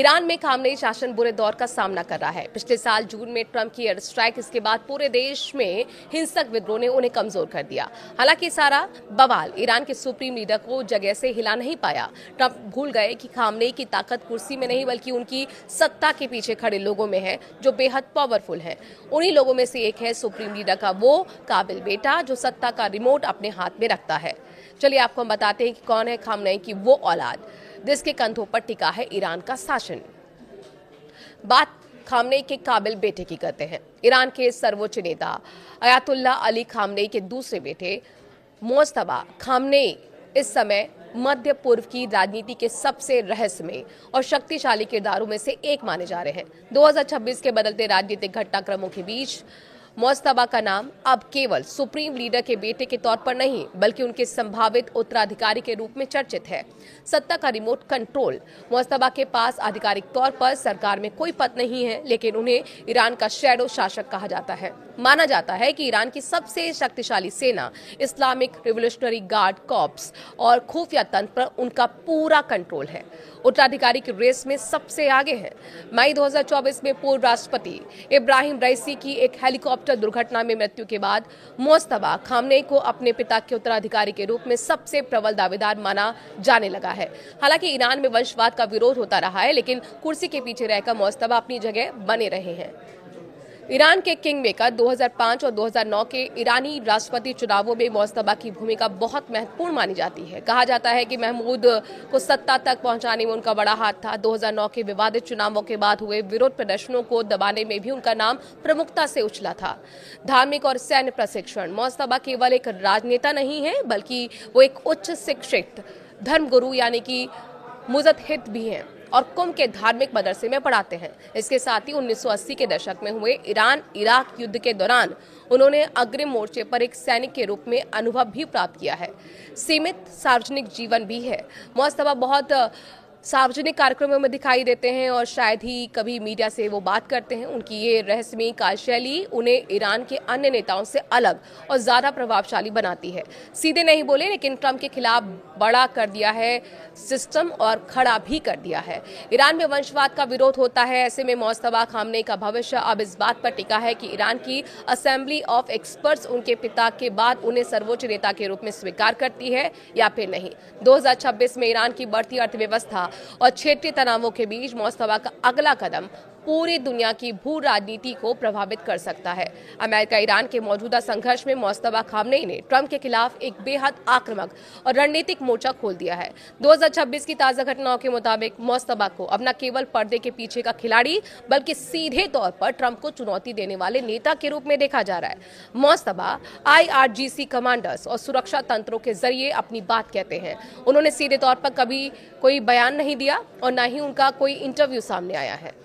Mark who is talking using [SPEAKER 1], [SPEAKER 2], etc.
[SPEAKER 1] Iran में Khamenei शासन बुरे दौर का सामना कर रहा है। पिछले साल जून में ट्रंप की एयर स्ट्राइक इसके बाद पूरे देश में हिंसक विद्रोह ने उन्हें कमजोर कर दिया। हालांकि सारा बवाल ईरान के सुप्रीम लीडर को जगह से हिला नहीं पाया। ट्रंप भूल गए कि खामनेई की ताकत कुर्सी में नहीं बल्कि उनकी सत्ता के पीछे खड़े लोगों में है, जो बेहद पावरफुल है। उन्हीं लोगों में से एक है सुप्रीम लीडर का वो काबिल बेटा जो सत्ता का रिमोट अपने हाथ में रखता है। चलिए आपको हम बताते हैं कि कौन है खामनेई की वो औलाद जिसके कंधों पर टिका है ईरान का शासन। बात खामनेई के काबिल बेटे की करते हैं। ईरान के सर्वोच्च नेता अयातुल्ला अली खामनेई के दूसरे बेटे मोज्तबा खामनेई इस समय मध्य पूर्व की राजनीति के सबसे रहस्यमय और शक्तिशाली किरदारों में से एक माने जा रहे हैं। 2026 के बदलते राजनीतिक घटनाक्रमों के बीच मोज्तबा का नाम अब केवल सुप्रीम लीडर के बेटे के तौर पर नहीं बल्कि उनके संभावित उत्तराधिकारी के रूप में चर्चित है। सत्ता का रिमोट कंट्रोल। मोज्तबा के पास आधिकारिक तौर पर सरकार में कोई पद नहीं है, लेकिन उन्हें ईरान का शैडो शासक कहा जाता है। माना जाता है कि ईरान की सबसे शक्तिशाली सेना इस्लामिक रिवोल्यूशनरी गार्ड कॉर्प्स और खुफिया तंत्र पर उनका पूरा कंट्रोल है। उत्तराधिकारी की रेस में सबसे आगे है। मई 2024 में पूर्व राष्ट्रपति इब्राहिम रईसी की एक हेलीकॉप्टर दुर्घटना में मृत्यु के बाद मोज्तबा खामनेई को अपने पिता के उत्तराधिकारी के रूप में सबसे प्रबल दावेदार माना जाने लगा है। हालांकि ईरान में वंशवाद का विरोध होता रहा है, लेकिन कुर्सी के पीछे रहकर मोज्तबा अपनी जगह बने रहे हैं। ईरान के किंग मेकर 2005 और 2009 के ईरानी राष्ट्रपति चुनावों में मोज्तबा की भूमिका बहुत महत्वपूर्ण मानी जाती है। कहा जाता है कि महमूद को सत्ता तक पहुंचाने में उनका बड़ा हाथ था। 2009 के विवादित चुनावों के बाद हुए विरोध प्रदर्शनों को दबाने में भी उनका नाम प्रमुखता से उछला था। धार्मिक और सैन्य प्रशिक्षण। मोज्तबा केवल एक राजनेता नहीं है बल्कि वो एक उच्च शिक्षित धर्मगुरु यानी कि मुजतहिद भी हैं और कुम के धार्मिक मदरसे में पढ़ाते हैं। इसके साथ ही 1980 के दशक में हुए ईरान इराक युद्ध के दौरान उन्होंने अग्रिम मोर्चे पर एक सैनिक के रूप में अनुभव भी प्राप्त किया है। सीमित सार्वजनिक जीवन भी है। मोज्तबा बहुत सार्वजनिक कार्यक्रमों में दिखाई देते हैं और शायद ही कभी मीडिया से वो बात करते हैं। उनकी ये रहस्यमयी कार्यशैली उन्हें ईरान के अन्य नेताओं से अलग और ज्यादा प्रभावशाली बनाती है। सीधे नहीं बोले, लेकिन ट्रंप के खिलाफ बड़ा कर दिया है सिस्टम और खड़ा भी कर दिया है। ईरान में वंशवाद का विरोध होता है। ऐसे में मोज्तबा खामनेई का भविष्य अब इस बात पर टिका है कि ईरान की असेंबली ऑफ एक्सपर्ट्स उनके पिता के बाद उन्हें सर्वोच्च नेता के रूप में स्वीकार करती है या फिर नहीं। 2026 में ईरान की बढ़ती अर्थव्यवस्था और क्षेत्रीय तनावों के बीच मोज्तबा का अगला कदम पूरी दुनिया की भू राजनीति को प्रभावित कर सकता है। अमेरिका ईरान के मौजूदा संघर्ष में मोज्तबा खामनेई ने ट्रंप के खिलाफ एक बेहद आक्रामक और रणनीतिक मोर्चा खोल दिया है। 2026 की ताजा घटनाओं के मुताबिक मोज्तबा को अब न केवल पर्दे के पीछे का खिलाड़ी बल्कि सीधे तौर पर ट्रंप को चुनौती देने वाले नेता के रूप में देखा जा रहा है। मोज्तबा IRGC कमांडर्स और सुरक्षा तंत्रों के जरिए अपनी बात कहते हैं। उन्होंने सीधे तौर पर कभी कोई बयान नहीं दिया और न ही उनका कोई इंटरव्यू सामने आया है।